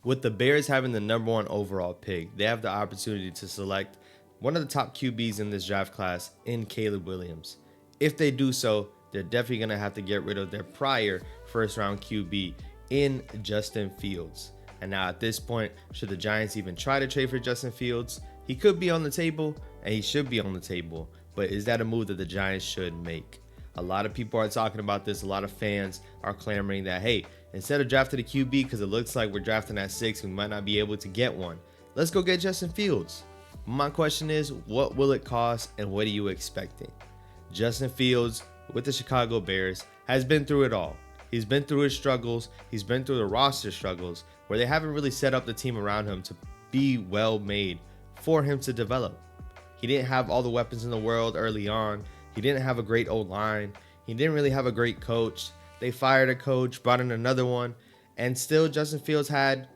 With the Bears having the number one overall pick, they have the opportunity to select one of the top QBs in this draft class in Caleb Williams. If they do so, they're definitely going to have to get rid of their prior first round QB in Justin Fields. And now at this point, should the Giants even try to trade for Justin Fields? He could be on the table and he should be on the table, but is that a move that the Giants should make? A lot of people are talking about this. A lot of fans are clamoring that, hey, instead of drafting a QB because it looks like we're drafting at 6, we might not be able to get one, let's go get Justin Fields. My question is, what will it cost and what are you expecting? Justin Fields with the Chicago Bears has been through it all. He's been through his struggles. He's been through the roster struggles where they haven't really set up the team around him to be well made for him to develop. He didn't have all the weapons in the world early on. He didn't have a great O-line. He didn't really have a great coach. They fired a coach, brought in another one, and still Justin Fields had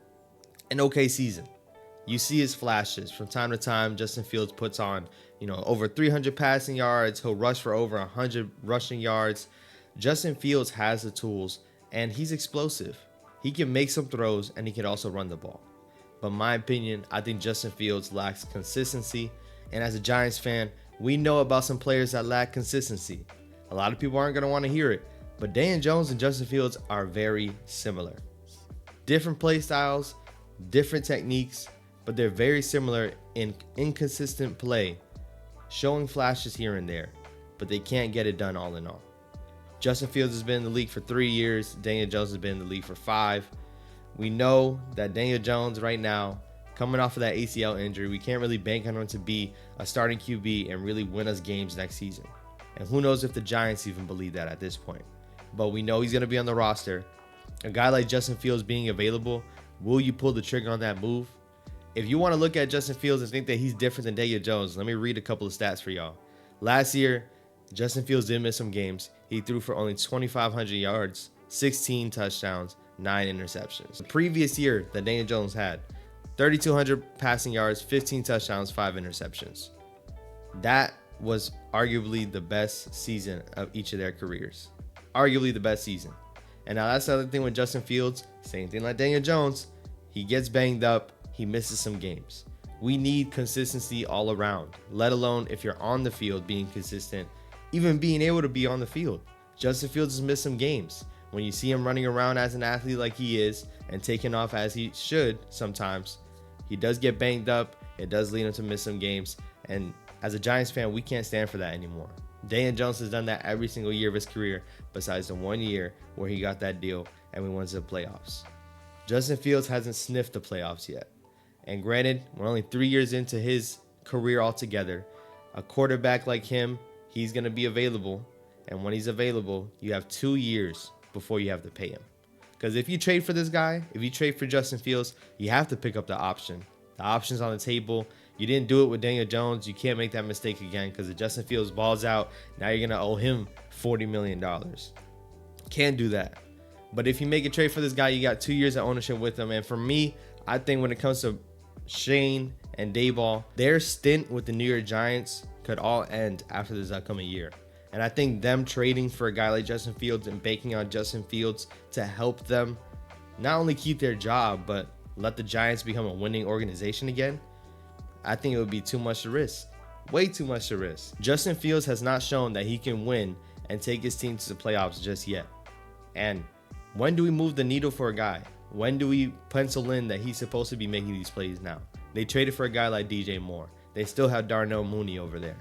an okay season. You see his flashes. From time to time, Justin Fields puts on, over 300 passing yards. He'll rush for over 100 rushing yards. Justin Fields has the tools, and he's explosive. He can make some throws, and he can also run the ball. But in my opinion, I think Justin Fields lacks consistency. And as a Giants fan, we know about some players that lack consistency. A lot of people aren't going to want to hear it, but Daniel Jones and Justin Fields are very similar. Different play styles, different techniques, but they're very similar in inconsistent play, showing flashes here and there, but they can't get it done all in all. Justin Fields has been in the league for 3 years. Daniel Jones has been in the league for 5. We know that Daniel Jones right now, coming off of that ACL injury, we can't really bank on him to be a starting QB and really win us games next season. And who knows if the Giants even believe that at this point. But we know he's going to be on the roster. A guy like Justin Fields being available, will you pull the trigger on that move? If you want to look at Justin Fields and think that he's different than Daniel Jones, let me read a couple of stats for y'all. Last year, Justin Fields did miss some games. He threw for only 2,500 yards, 16 touchdowns, 9 interceptions. The previous year that Daniel Jones had, 3,200 passing yards, 15 touchdowns, 5 interceptions. That was arguably the best season of each of their careers. Arguably the best season. And now that's the other thing with Justin Fields. Same thing like Daniel Jones. He gets banged up. He misses some games. We need consistency all around, let alone if you're on the field being consistent, even being able to be on the field. Justin Fields has missed some games. When you see him running around as an athlete like he is and taking off as he should sometimes, he does get banged up. It does lead him to miss some games. And as a Giants fan, we can't stand for that anymore. Daniel Jones has done that every single year of his career, besides the 1 year where he got that deal and we went to the playoffs. Justin Fields hasn't sniffed the playoffs yet. And granted, we're only 3 years into his career altogether. A quarterback like him, he's going to be available. And when he's available, you have 2 years before you have to pay him. Because if you trade for this guy, if you trade for Justin Fields, you have to pick up the option. The option's on the table. You didn't do it with Daniel Jones. You can't make that mistake again, because if Justin Fields balls out, now you're going to owe him $40 million. Can't do that. But if you make a trade for this guy, you got 2 years of ownership with him. And for me, I think when it comes to Shane and Daboll, their stint with the New York Giants could all end after this upcoming year. And I think them trading for a guy like Justin Fields and banking on Justin Fields to help them not only keep their job, but let the Giants become a winning organization again, I think it would be too much to risk. Way too much to risk. Justin Fields has not shown that he can win and take his team to the playoffs just yet. And when do we move the needle for a guy? When do we pencil in that he's supposed to be making these plays now? They traded for a guy like DJ Moore. They still have Darnell Mooney over there.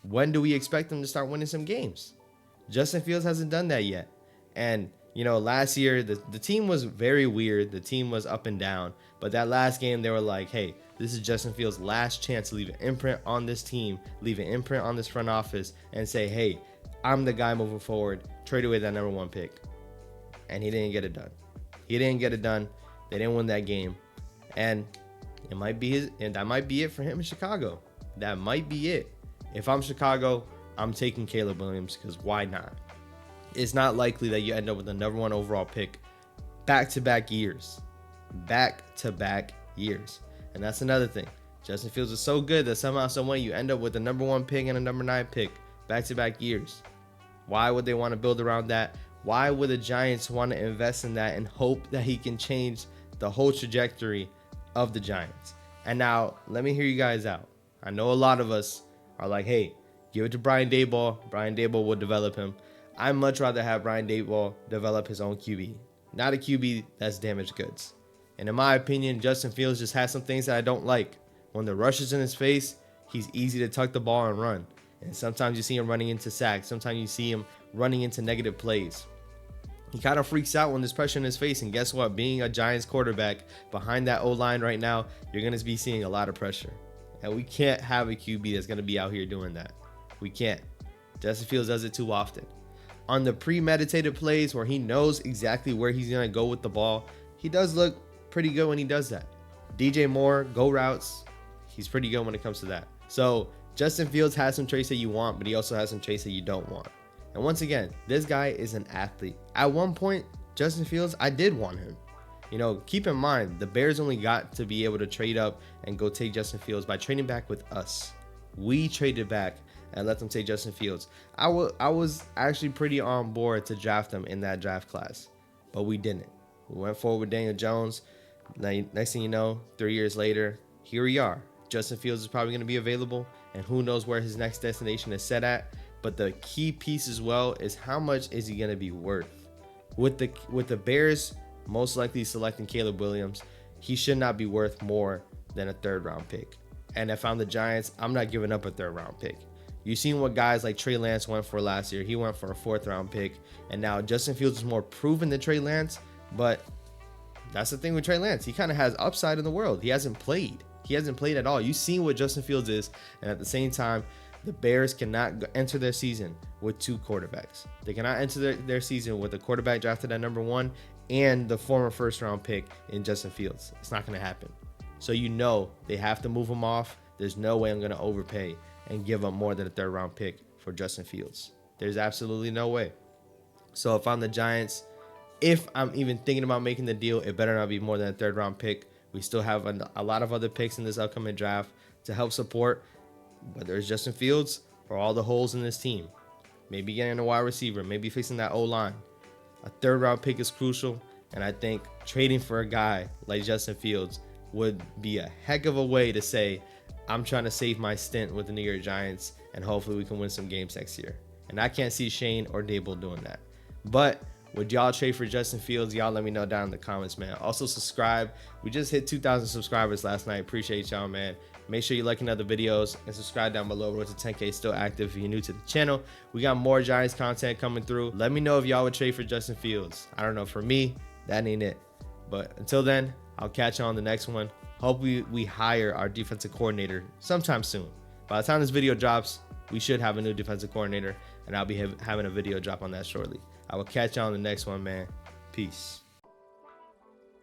When do we expect them to start winning some games? Justin Fields hasn't done that yet. And, last year, the team was very weird. The team was up and down. But that last game, they were like, hey, this is Justin Fields' last chance to leave an imprint on this team, leave an imprint on this front office, and say, hey, I'm the guy moving forward. Trade away that number 1 pick. And he didn't get it done. He didn't get it done. They didn't win that game. And that might be it for him in Chicago. That might be it. If I'm Chicago, I'm taking Caleb Williams, because why not? It's not likely that you end up with the number 1 overall pick back-to-back years. Back-to-back years. And that's another thing. Justin Fields is so good that somehow, some way, you end up with the number 1 pick and a number 9 pick back-to-back years. Why would they want to build around that? Why would the Giants want to invest in that and hope that he can change the whole trajectory of the Giants. And now let me hear you guys out. I know a lot of us are like, hey, give it to Brian Daboll. Brian Daboll will develop him. I'd much rather have Brian Daboll develop his own QB, not a QB that's damaged goods. And in my opinion, Justin Fields just has some things that I don't like. When the rush is in his face, he's easy to tuck the ball and run. And sometimes you see him running into sacks. Sometimes you see him running into negative plays. He kind of freaks out when there's pressure in his face. And guess what? Being a Giants quarterback behind that O-line right now, you're going to be seeing a lot of pressure. And we can't have a QB that's going to be out here doing that. We can't. Justin Fields does it too often. On the premeditated plays where he knows exactly where he's going to go with the ball, he does look pretty good when he does that. DJ Moore, go routes. He's pretty good when it comes to that. So Justin Fields has some traits that you want, but he also has some traits that you don't want. And once again, this guy is an athlete. At one point, Justin Fields, I did want him. You know, keep in mind, the Bears only got to be able to trade up and go take Justin Fields by trading back with us. We traded back and let them take Justin Fields. I was actually pretty on board to draft him in that draft class, but we didn't. We went forward with Daniel Jones. Next thing you know, 3 years later, here we are. Justin Fields is probably going to be available, and who knows where his next destination is set at. But the key piece as well is how much is he going to be worth? With the Bears most likely selecting Caleb Williams, he should not be worth more than a third-round pick. And if I'm the Giants, I'm not giving up a third-round pick. You've seen what guys like Trey Lance went for last year. He went for a fourth-round pick. And now Justin Fields is more proven than Trey Lance, but that's the thing with Trey Lance. He kind of has upside in the world. He hasn't played. He hasn't played at all. You've seen what Justin Fields is, and at the same time, the Bears cannot enter their season with two quarterbacks. They cannot enter their season with a quarterback drafted at number 1 and the former first-round pick in Justin Fields. It's not going to happen. So you know they have to move him off. There's no way I'm going to overpay and give up more than a third-round pick for Justin Fields. There's absolutely no way. So if I'm the Giants, if I'm even thinking about making the deal, it better not be more than a third-round pick. We still have a lot of other picks in this upcoming draft to help support whether it's Justin Fields or all the holes in this team. Maybe getting a wide receiver, maybe fixing that O-line. A third-round pick is crucial, and I think trading for a guy like Justin Fields would be a heck of a way to say, I'm trying to save my stint with the New York Giants, and hopefully we can win some games next year. And I can't see Shane or Daboll doing that. But would y'all trade for Justin Fields? Y'all let me know down in the comments, man. Also subscribe. We just hit 2,000 subscribers last night. Appreciate y'all, man. Make sure you like other videos and subscribe down below. Road to 10K still active if you're new to the channel. We got more Giants content coming through. Let me know if y'all would trade for Justin Fields. I don't know. For me, that ain't it. But until then, I'll catch you on the next one. Hope we hire our defensive coordinator sometime soon. By the time this video drops, we should have a new defensive coordinator, and I'll be having a video drop on that shortly. I will catch you on the next one, man. Peace.